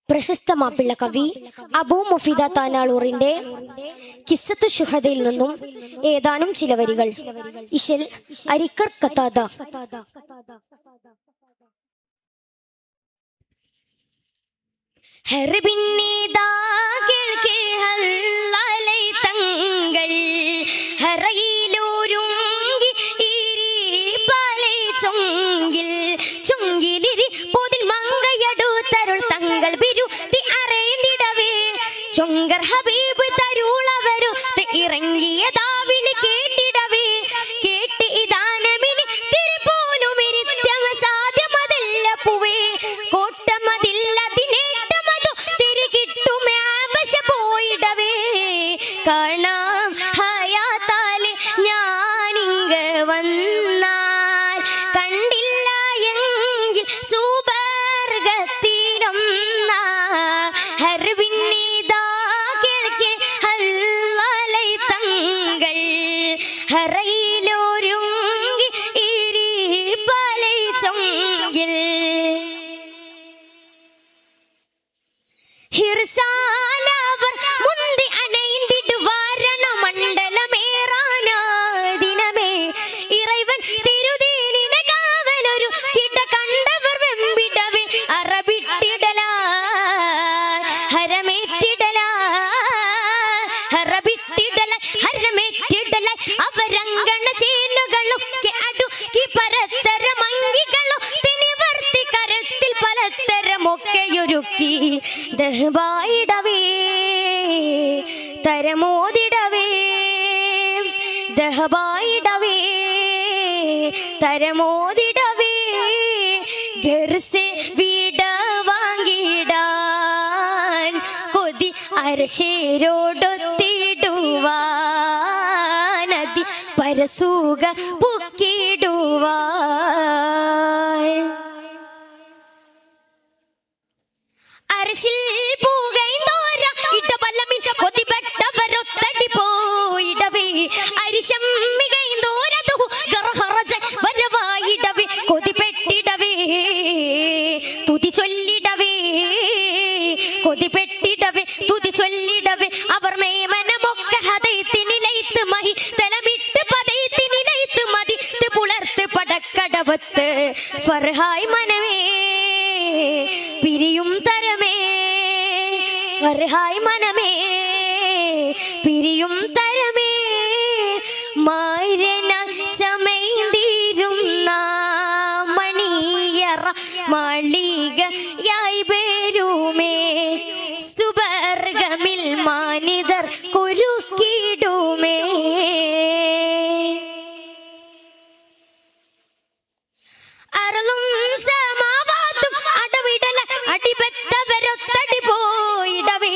പ്രശസ്ത മാപ്പിള കവി അബൂ മുഫീദ താനാളൂറിന്റെ കിസ്സത്തു ശുഹദയിൽ നിന്നും ഏതാനും ചില വരികൾ. ഇശൽ അരിക്കർ ഖതാദ. ഹർബിന്നിദാ കേൾക്കേ ഹല്ലലൈ തങ്ങൾ ഹറയിലൂരുങ്കി ഇരി പലൈ ചൊങ്കിൽ ചൊങ്കിലിരി പോതിൽ മങ്കയടു തരുൾ തങ്ങൾ ബിരുതി അറിഞ്ഞിടവേ ചൊങ്കർ ഹബീബ് തരുളവരു ഇറങ്ങിയതാവിളി കേട്ടിടവേ കേട്ട് ഇതാനമിനി തിരുപോലും ഇരിത്യം സാധ്യമതല്ല പൂവേ കോട്ടമതില്ലതിനേറ്റമതു തിരികിട്ടുമേ ആപശ പോയിടവേ കാണാം ഹയാത്താലെ ഞാനിങ്ങ വന്നാൽ കണ്ടില്ല എങ്കിൽ സുബർഗത്തിലൊന്ന ഹർബിന്നിദാ കേൾക്കേ ഹല്ലലൈ തങ്ങൾ ഹറയിലൊരുങ്ങി ഇരി പലൈ ചൊങ്കിൽ ഹിർസാലവർ മുന്തി അണൈന്തിടുവാരണ മണ്ഡലമേറാനാദിനമേ ഇറൈവൻ തിരുതീനിനെ കാവലൊരു കിട കണ്ടവർ വെമ്പിടവേ അറബിട്ടിടല ഹരമേറ്റിടല ഹറബിട്ടിടല ഹരമേറ്റിടല അവരങ്കണ ചേലുകളൊക്കെ അടുക്കി പരത്തര മങ്കികളോ തിനിവർത്തി കരത്തിൽ പലതരമൊക്കെയൊരുക്കി ദഹബായിടവേ തരമോദിടവേ ദഹബായിടവേ തരമോദിടവേ ഗർസെ വീട വാങ്ങിടാൻ കൊതി അരശേരോടൊത്തിടുവാനതി പരസുക പുക്കിടുവാൻ അരശിൽ പൂകൈന്തോര ഇടബലമിൽ കൊതിപ്പെട്ടവരൊത്തടി പോയിടവേ അരിശമ്മികൈന്തോരതു ഗർഹറജ വരവായിടവേ കൊതിപ്പെട്ടിടവേ തുതി ചൊല്ലിടവേ കൊതിപ്പെട്ടിടവേ തുതി ചൊല്ലിടവേ അവർ മേമനമൊക്കെ ഹദൈത്തിനിലൈത്ത് മഹി തലമിട്ട് പദൈത്തിനിലൈത്ത് മതിത്ത് പുലർത്ത് പടക്കടവത്ത് ഫർഹായ് മനമേ പിരിയും തരമേ ഫർഹായ് മനമേ പിരിയും തരമേ മായന ചമൈന്തിരുന്ന മണിയറ മാളികയായി പേരുമേ സുബർഗമിൽ മാനിതർ കുരുക്കിടുമേ അറളും സമാവാത്തും അടവിടല അടിപെത്തവരൊത്തടി പോയിടവേ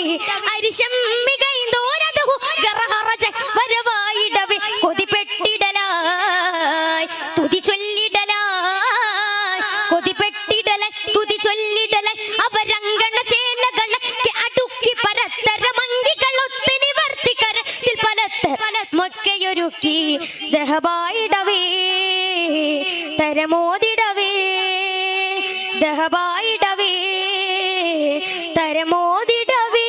അരിശമ്മികൈന്തോരതു ഗർഹറജ വരവായിടവേ കൊതിപ്പെട്ടിടലായി തുതി ചൊല്ലിടലായി കൊതിപ്പെട്ടിടലായി തുതി ചൊല്ലിടലായി അവരങ്കണ ചേലകളൊക്കെ അടുക്കി പരത്തര മങ്കികളൊത്തിനി വർത്തി കരത്തിൽ പലത്തൊക്കെയൊരുക്കി ദഹബായിടവേ തരമോദിടവേ ദഹബായിടവേ തരമോദിടവേ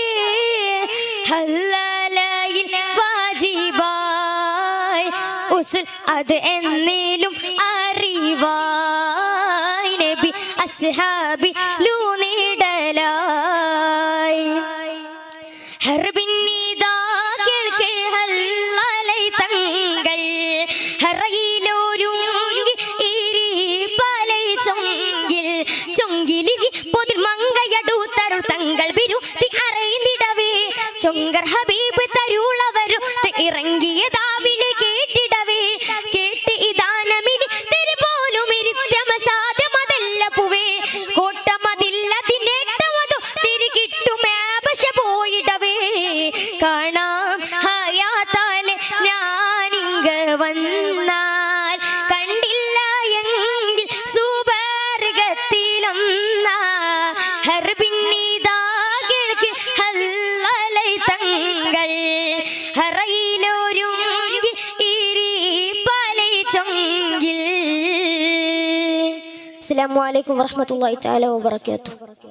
ഹല്ലലയിൽ വാജിബായ് ഉസുൽ അത് എന്നേലും അറിവായ് നബി അസ്ഹാബി ലൂനിടലായ് ഹർബിന്നിദാ കേൾക്കേ ഹല്ലലൈ തങ്ങൾ ഹറയിലൊരുങ്ങി ഇരി പലൈ ചൊങ്കിൽ ചൊങ്കിലിരി പൊതിൽ മങ്കയടു തരുൾ തങ്ങൾ ബിരുതി അറിഞ്ഞിടവേ ചൊങ്കർ ഹബീബ് തരുളവരു ഇറങ്ങിയതാവിളി കേട്ടിടവേ കേട്ട് ഇതാനമിനി തിരുപോലും ഇരിത്യം സാധ്യമതല്ല പൂവേ കോട്ടമതില്ലതിനേറ്റമതു തിരികിട്ടുമേ ആപശ പോയിടവേ കാണാം ഹയാത്താലെ ഞാനിങ്ങ വന്നാൽ കണ്ടില്ല എങ്കിൽ സുബർഗത്തിലൊന്ന ഹർബിന്നിദാ കേൾക്കേ ഹല്ലലൈ തങ്ങൾ അസ്സലാമു അലൈക്കും വറഹ്മത്തുള്ളാഹി തആല വബറകാതുഹു.